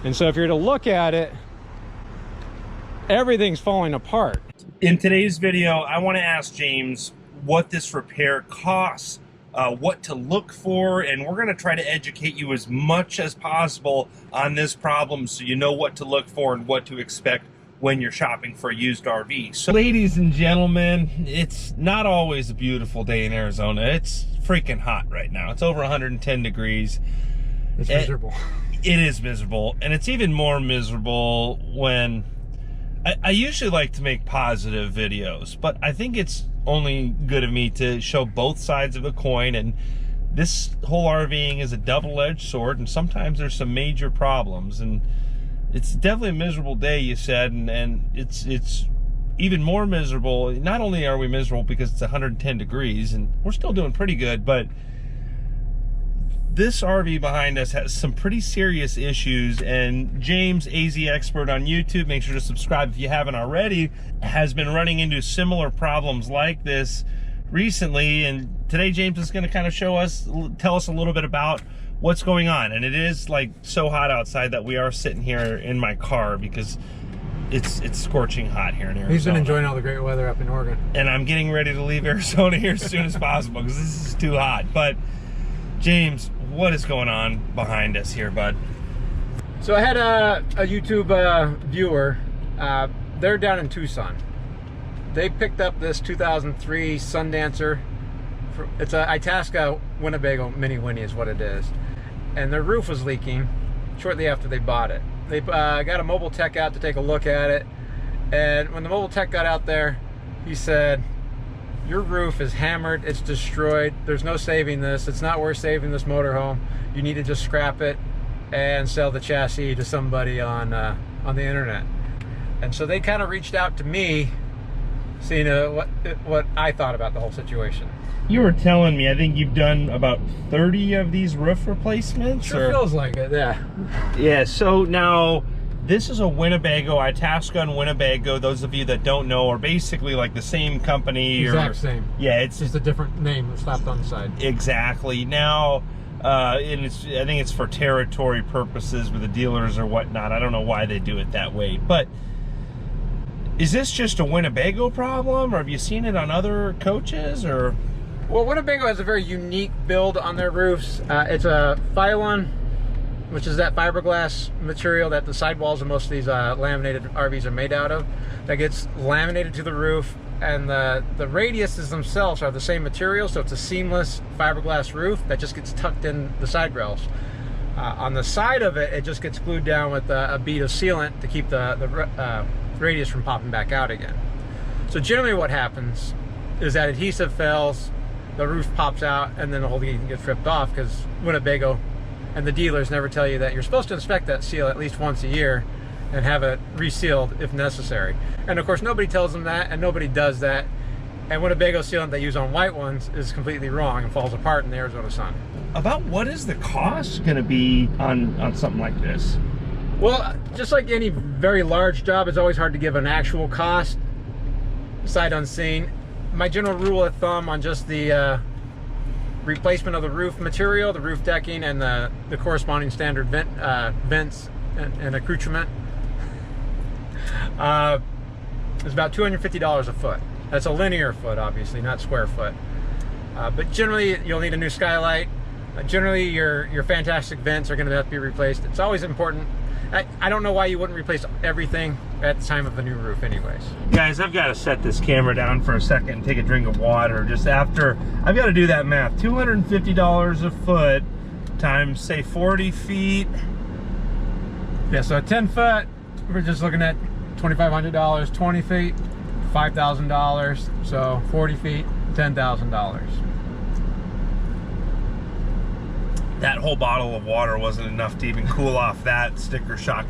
And so if you're to look at it, everything's falling apart. In today's video, I want to ask James what this repair costs, what to look for, and we're going to try to educate you as much as possible on this problem so you know what to look for and what to expect when you're shopping for a used RV. So, ladies and gentlemen, it's not always a beautiful day in Arizona. It's freaking hot right now. It's over 110 degrees. It's miserable. It is miserable, and it's even more miserable when I usually like to make positive videos, but I think it's only good of me to show both sides of the coin, and this whole RVing is a double-edged sword, and sometimes there's some major problems, and it's definitely a miserable day, you said, and it's even more miserable. Not only are we miserable because it's 110 degrees, and we're still doing pretty good, but this RV behind us has some pretty serious issues, and James, AZ Expert on YouTube, make sure to subscribe if you haven't already, has been running into similar problems like this recently. And today James is going to kind of tell us a little bit about what's going on. And it is like so hot outside that we are sitting here in my car because it's scorching hot here in Arizona. He's been enjoying all the great weather up in Oregon. And I'm getting ready to leave Arizona here as soon as possible because this is too hot. But James, what is going on behind us here, bud? So I had a YouTube viewer. They're down in Tucson. They picked up this 2003 Sundancer. It's a Itasca Winnebago Mini Winnie is what it is. And their roof was leaking shortly after they bought it. They got a mobile tech out to take a look at it. And when the mobile tech got out there, he said, "Your roof is hammered, it's destroyed, there's no saving this, it's not worth saving this motorhome. You need to just scrap it and sell the chassis to somebody on the internet." And so they kind of reached out to me, seeing what I thought about the whole situation. You were telling me, I think you've done about 30 of these roof replacements? Sure feels like it, yeah. Yeah, so now, this is a Winnebago, Itasca and Winnebago. Those of you that don't know are basically like the same company. Exact same. Yeah, it's just a different name slapped on the side. Exactly. Now, and I think it's for territory purposes with the dealers or whatnot. I don't know why they do it that way. But is this just a Winnebago problem, or have you seen it on other coaches, or? Well, Winnebago has a very unique build on their roofs. It's a Phylon, which is that fiberglass material that the sidewalls of most of these laminated RVs are made out of, that gets laminated to the roof, and the radiuses themselves are the same material, so it's a seamless fiberglass roof that just gets tucked in the side rails. On the side of it, it just gets glued down with a bead of sealant to keep the radius from popping back out again. So generally what happens is that adhesive fails, the roof pops out, and then the whole thing gets ripped off, because Winnebago and the dealers never tell you that you're supposed to inspect that seal at least once a year and have it resealed if necessary. And of course nobody tells them that, and nobody does that. And Winnebago sealant they use on white ones is completely wrong and falls apart in the Arizona sun. About what is the cost going to be on something like this? Well, just like any very large job, it's always hard to give an actual cost sight unseen. My general rule of thumb on just the replacement of the roof material, the roof decking, and the corresponding standard vents and accoutrement is about $250 a foot. That's a linear foot, obviously, not square foot. But generally, you'll need a new skylight. Generally, your fantastic vents are going to have to be replaced. It's always important. I don't know why you wouldn't replace everything at the time of a new roof anyways. Guys, I've got to set this camera down for a second and take a drink of water. Just after, I've got to do that math. $250 a foot times, say, 40 feet. Yeah, so at 10 foot, we're just looking at $2,500. 20 feet, $5,000. So 40 feet, $10,000. That whole bottle of water wasn't enough to even cool off that sticker shock.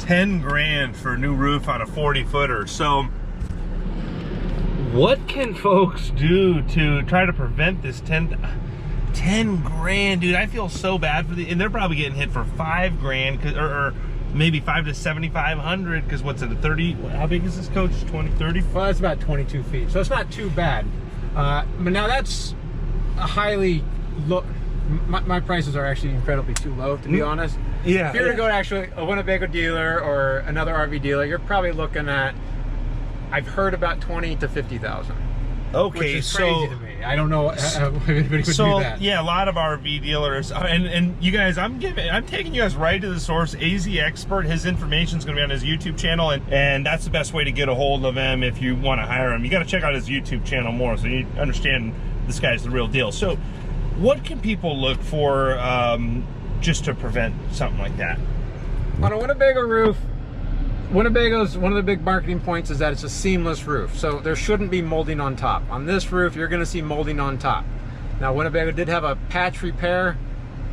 10 grand for a new roof on a 40-footer. So what can folks do to try to prevent this 10 grand, dude? I feel so bad for and they're probably getting hit for 5 grand, or maybe 5 to 7,500, because what's it, a 30, how big is this coach? 20, 30? Well, it's about 22 feet, so it's not too bad. But now that's a highly low. My prices are actually incredibly too low, to be honest. Yeah. If you were to go to actually a Winnebago dealer or another RV dealer, you're probably looking at, I've heard about 20 to 50,000. Okay, which is so crazy to me. I don't know if anybody would do that. Yeah, a lot of RV dealers, and you guys, I'm taking you guys right to the source. AZ Expert, his information is going to be on his YouTube channel, and that's the best way to get a hold of him if you want to hire him. You got to check out his YouTube channel more so you understand this guy's the real deal. So, what can people look for just to prevent something like that? On a Winnebago roof, Winnebago's one of the big marketing points is that it's a seamless roof, so there shouldn't be molding on top. On this roof, you're going to see molding on top. Now, Winnebago did have a patch repair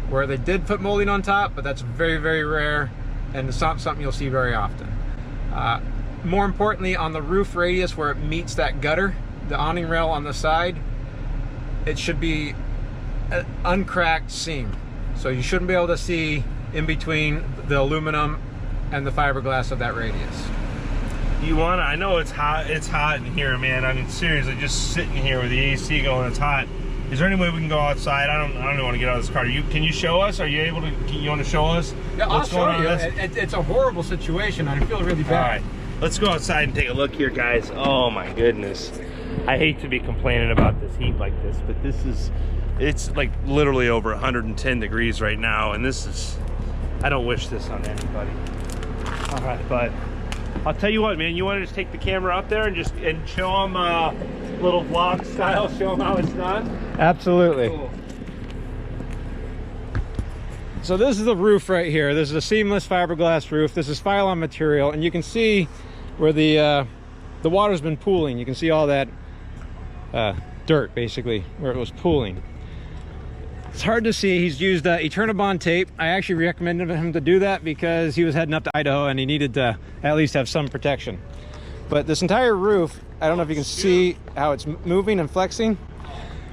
where they did put molding on top, but that's very, very rare, and it's not something you'll see very often. More importantly, on the roof radius where it meets that gutter, the awning rail on the side, it should be an uncracked seam. So you shouldn't be able to see in between the aluminum and the fiberglass of that radius. You wanna, I know it's hot in here, man. I mean, seriously, just sitting here with the AC going, it's hot. Is there any way we can go outside? I don't want to get out of this car. Can you show us? Are you able to, you want to show us? Yeah, I'll show you. It's a horrible situation. I feel really bad. All right, let's go outside and take a look here, guys. Oh my goodness. I hate to be complaining about this heat like this, but it's like literally over 110 degrees right now, and I don't wish this on anybody. All right, but I'll tell you what, man, you want to just take the camera up there and show them little vlog style, show them how it's done? Absolutely. Cool. So this is the roof right here. This is a seamless fiberglass roof. This is Phylon material, and you can see where the water's been pooling. You can see all that dirt, basically, where it was pooling. It's hard to see. He's used Eternabond tape. I actually recommended him to do that because he was heading up to Idaho and he needed to at least have some protection. But this entire roof, I don't know if you can see how it's moving and flexing.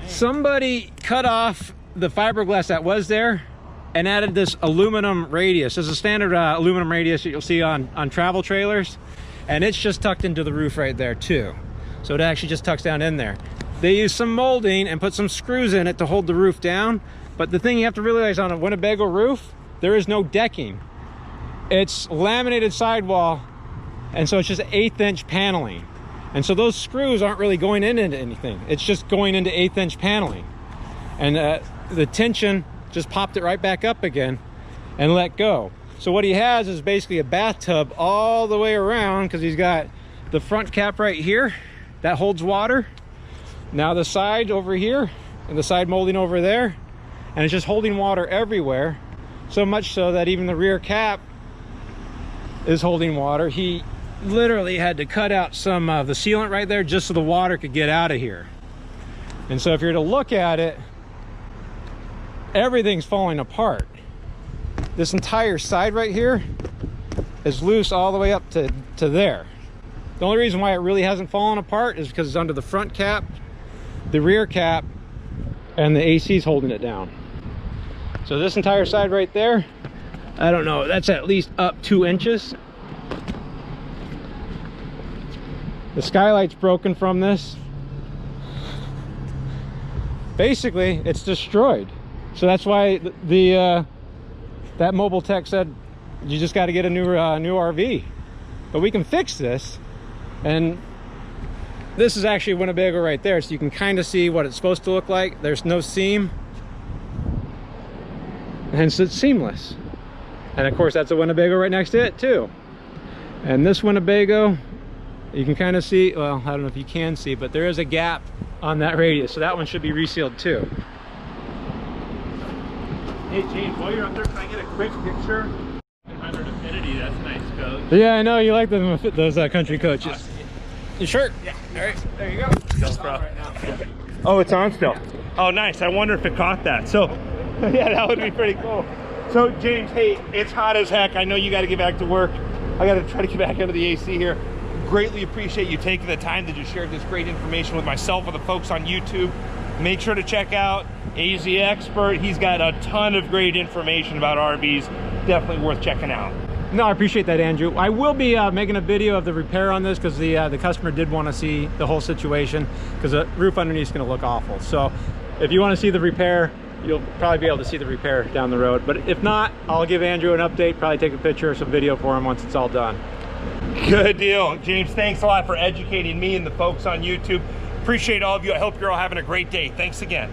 Somebody cut off the fiberglass that was there and added this aluminum radius. This is a standard aluminum radius that you'll see on travel trailers, and it's just tucked into the roof right there too. So it actually just tucks down in there. They used some molding and put some screws in it to hold the roof down. But the thing you have to realize, on a Winnebago roof, there is no decking. It's laminated sidewall, and so it's just 1/8 inch paneling. And so those screws aren't really going into anything. It's just going into 1/8 inch paneling. And the tension just popped it right back up again and let go. So what he has is basically a bathtub all the way around, because he's got the front cap right here that holds water. Now the side over here and the side molding over there, and it's just holding water everywhere, so much so that even the rear cap is holding water. He literally had to cut out some of the sealant right there just so the water could get out of here. And so if you're to look at it, everything's falling apart. This entire side right here is loose all the way up to there. The only reason why it really hasn't fallen apart is because it's under the front cap, the rear cap, and the AC's holding it down. So this entire side right there, I don't know, that's at least up 2 inches. The skylight's broken from this. Basically, it's destroyed. So that's why that mobile tech said, you just got to get a new RV. But we can fix this. And this is actually Winnebago right there, so you can kind of see what it's supposed to look like. There's no seam, hence it's seamless. And of course, that's a Winnebago right next to it too. And this Winnebago, you can kind of see, well, I don't know if you can see, but there is a gap on that radius, so that one should be resealed too. Hey James, while you're up there, can I get a quick picture? 100 Affinity, that's a nice coach. Yeah, I know, you like those country coaches. You sure? Yeah. All right, there you go. It's on right now. Oh, it's on still. Oh, nice. I wonder if it caught that. So, yeah, that would be pretty cool. So, James, hey, it's hot as heck. I know you got to get back to work. I got to try to get back into the AC here. Greatly appreciate you taking the time to just share this great information with myself and the folks on YouTube. Make sure to check out AZ Expert. He's got a ton of great information about RVs. Definitely worth checking out. No, I appreciate that, Andrew. I will be making a video of the repair on this because the customer did want to see the whole situation, because the roof underneath is going to look awful. So if you want to see the repair, you'll probably be able to see the repair down the road. But if not, I'll give Andrew an update, probably take a picture or some video for him once it's all done. Good deal. James, thanks a lot for educating me and the folks on YouTube. Appreciate all of you. I hope you're all having a great day. Thanks again.